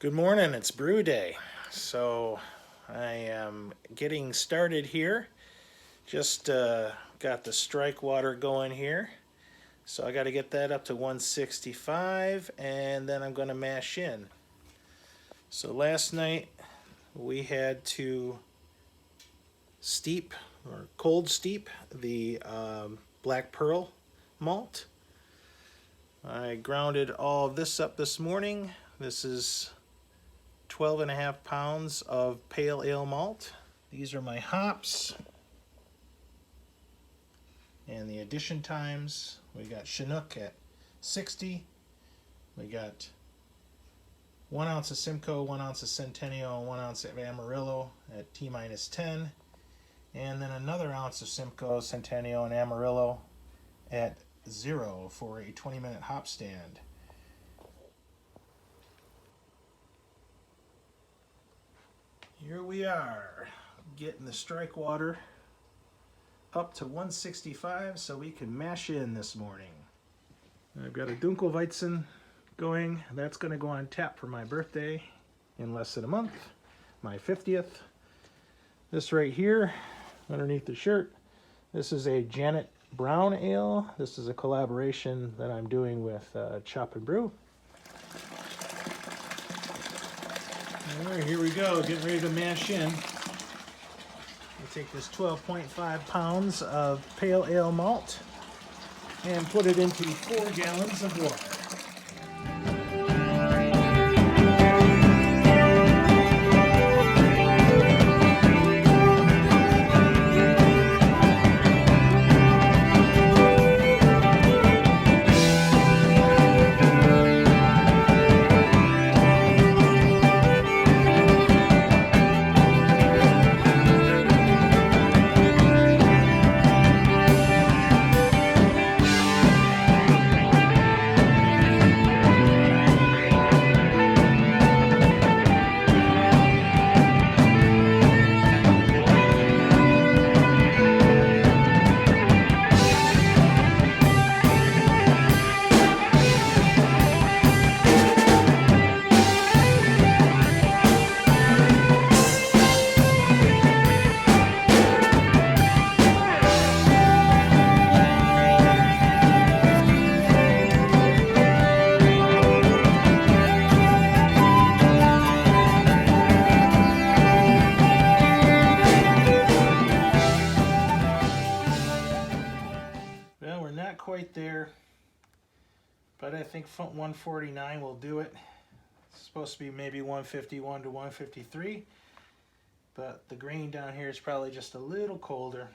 Good morning, it's brew day. So I am getting started here. Just got the strike water going here. So I got to get that up to 165 and then I'm going to mash in. So last night we had to steep or cold steep the black pearl malt. I grounded all of this up this morning. This is 12.5 pounds of pale ale malt. These are my hops. And the addition times, we got Chinook at 60. We got 1 ounce of Simcoe, 1 ounce of Centennial, and 1 ounce of Amarillo at T-minus 10. And then another ounce of Simcoe, Centennial, and Amarillo at 0 for a 20-minute hop stand. Here we are, getting the strike water up to 165 so we can mash in this morning. I've got a Dunkelweizen going. That's going to go on tap for my birthday in less than a month, my 50th. This right here, underneath the shirt, this is a Janet Brown Ale. This is a collaboration that I'm doing with Chop and Brew. All right, here we go, getting ready to mash in. I'll take this 12.5 pounds of pale ale malt and put it into 4 gallons of water. Well, we're not quite there, but I think 149 will do it. It's supposed to be maybe 151 to 153, but the grain down here is probably just a little colder.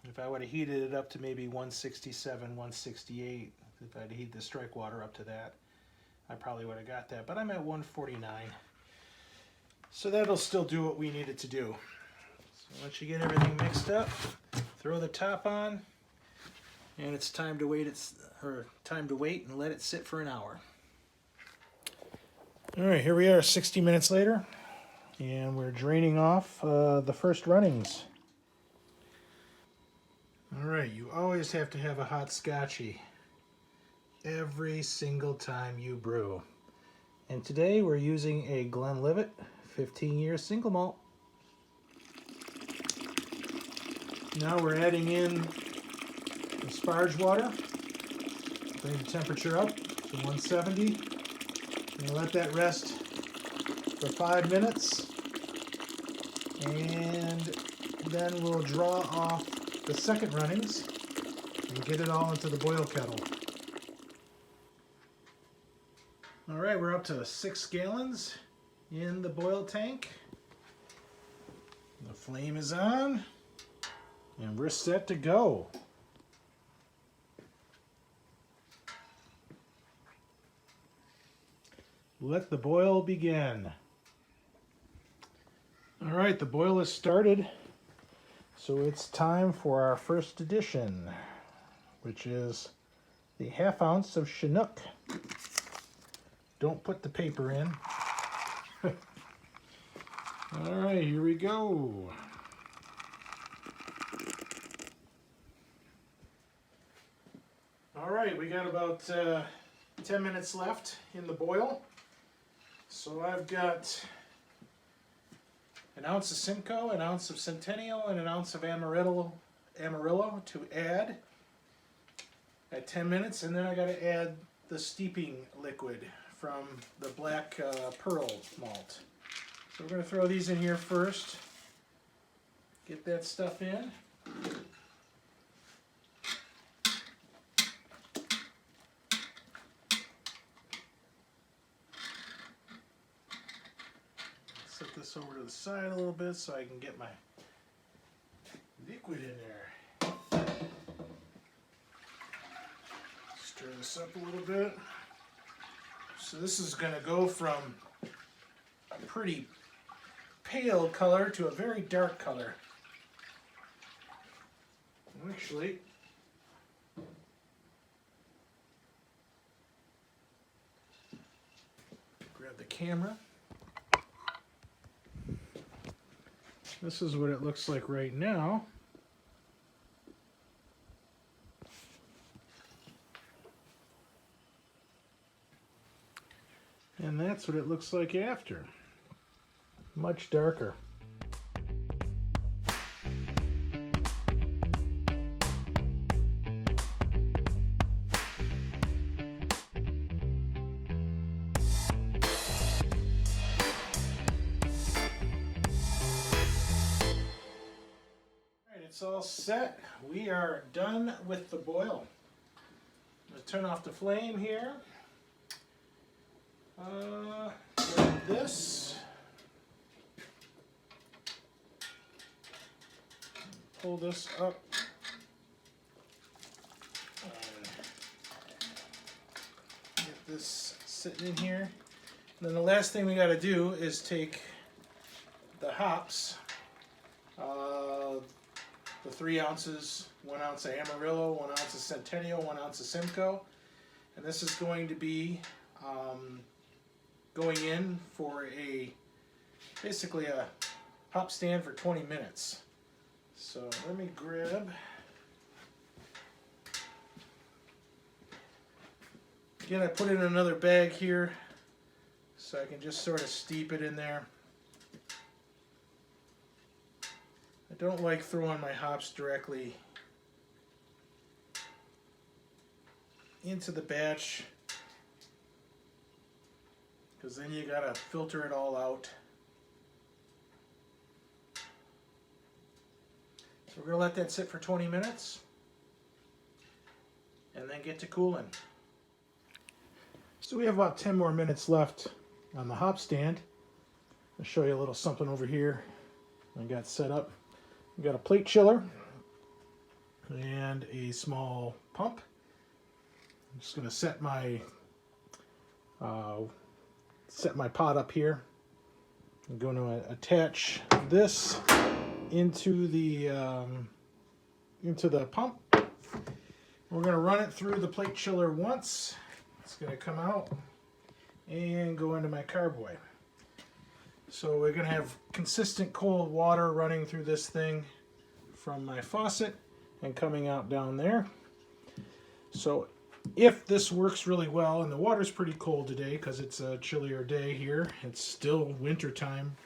If I would have heated it up to maybe 167, 168, if I'd heat the strike water up to that, I probably would have got that, but I'm at 149. So that'll still do what we need it to do. So once you get everything mixed up, throw the top on, and it's time to wait. Time to wait and let it sit for an hour. All right, here we are, 60 minutes later, and we're draining off the first runnings. All right, you always have to have a hot scotchy every single time you brew. And today we're using a Glenlivet 15-year single malt. Now we're adding in the sparge water. Bring the temperature up to 170. And let that rest for 5 minutes. And then we'll draw off the second runnings and get it all into the boil kettle. All right, we're up to 6 gallons in the boil tank. The flame is on and we're set to go. Let the boil begin. All right, the boil has started, so it's time for our first addition, which is the 1/2 ounce of Chinook. Don't put the paper in. All right, here we go. All right, we got about 10 minutes left in the boil. So I've got an ounce of Simcoe, an ounce of Centennial, and an ounce of Amarillo to add at 10 minutes, and then I got to add the steeping liquid from the black pearl malt. So we're going to throw these in here first. Get that stuff in. Set this over to the side a little bit so I can get my liquid in there. Stir this up a little bit. So this is going to go from a pretty pale color to a very dark color. Actually, grab the camera. This is what it looks like right now. And that's what it looks like after. Much darker. It's all set. We are done with the boil. I'm going to turn off the flame here. Like this. Pull this up. Get this sitting in here. And then the last thing we got to do is take the hops. The 3 ounces, 1 ounce of Amarillo, 1 ounce of Centennial, 1 ounce of Simcoe, and this is going to be going in for basically a hop stand for 20 minutes. So let me grab, again I put it in another bag here so I can just sort of steep it in there. I don't like throwing my hops directly into the batch because then you gotta filter it all out. So we're gonna let that sit for 20 minutes and then get to cooling. So we have about 10 more minutes left on the hop stand. I'll show you a little something over here I got set up. We got a plate chiller and a small pump. I'm just going to set my pot up here. I'm going to attach this into the pump. We're going to run it through the plate chiller once. It's going to come out and go into my carboy. So we're going to have consistent cold water running through this thing from my faucet and coming out down there. So if this works really well, and the water's pretty cold today because it's a chillier day here, it's still winter time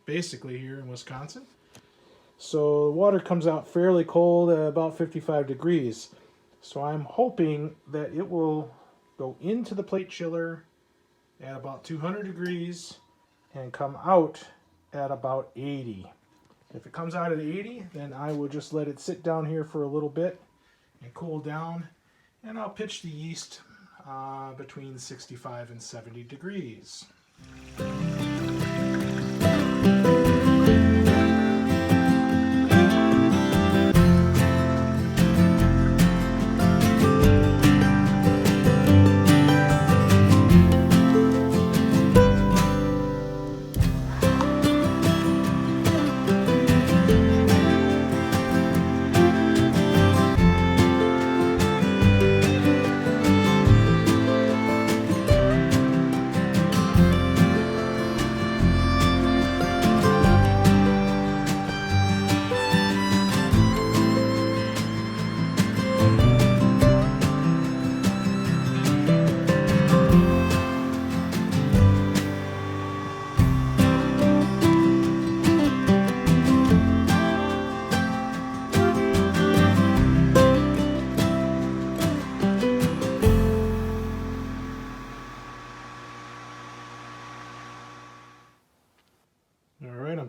basically here in Wisconsin. So the water comes out fairly cold at about 55 degrees. So I'm hoping that it will go into the plate chiller at about 200 degrees and come out at about 80. If it comes out at 80, then I will just let it sit down here for a little bit and cool down, and I'll pitch the yeast between 65 and 70 degrees.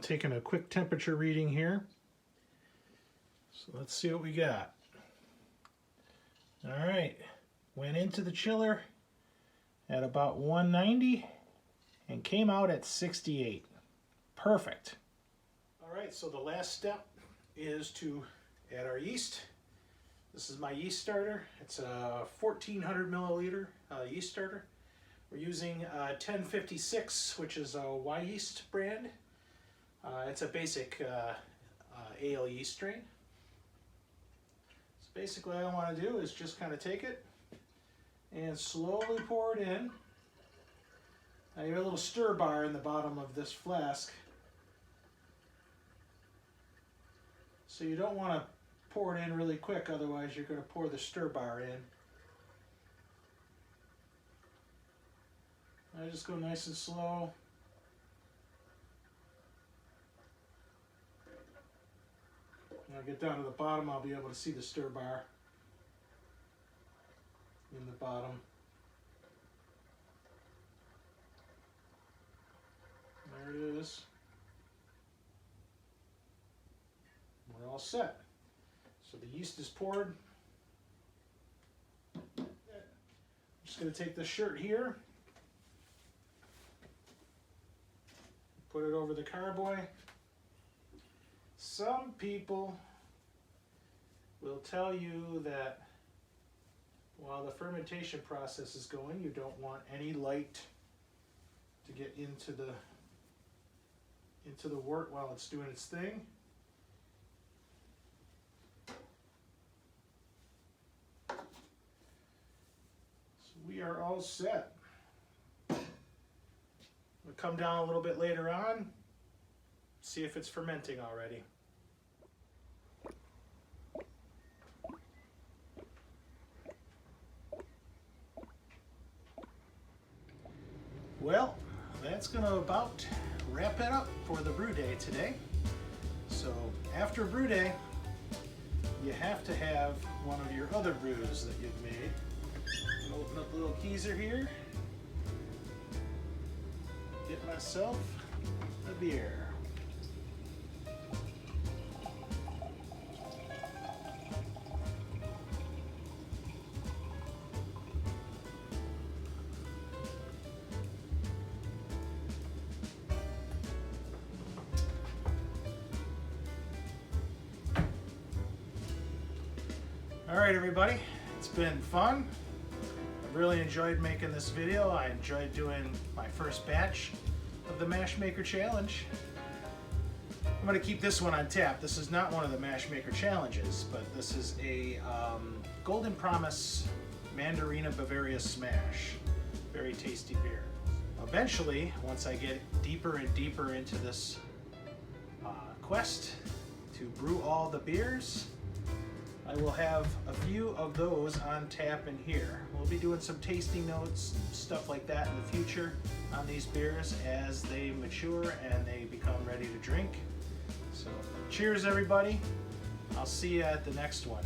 taking a quick temperature reading here. So let's see what we got. All right, went into the chiller at about 190 and came out at 68. Perfect. All right, so the last step is to add our yeast. This is my yeast starter. It's a 1400 milliliter yeast starter. We're using 1056, which is a Y yeast brand. It's a basic ale yeast strain. So basically all I want to do is just kind of take it and slowly pour it in. Now you have a little stir bar in the bottom of this flask. So you don't want to pour it in really quick, otherwise you're going to pour the stir bar in. I just go nice and slow. When I get down to the bottom, I'll be able to see the stir bar in the bottom. There it is. We're all set. So the yeast is poured. I'm just going to take this shirt here, put it over the carboy. Some people will tell you that while the fermentation process is going, you don't want any light to get into the wort while it's doing its thing. We are all set. We'll come down a little bit later on, see if it's fermenting already. Well, that's going to about wrap it up for the brew day today. So after brew day, you have to have one of your other brews that you've made. Open up the little keezer here. Get myself a beer. All right, everybody, it's been fun. I really enjoyed making this video. I enjoyed doing my first batch of the MashMaker challenge. I'm going to keep this one on tap. This is not one of the MashMaker challenges, but this is a Golden Promise Mandarina Bavaria Smash. Very tasty beer. Eventually, once I get deeper and deeper into this quest to brew all the beers, I will have a few of those on tap in here. We'll be doing some tasting notes and stuff like that in the future on these beers as they mature and they become ready to drink. So cheers, everybody. I'll see you at the next one.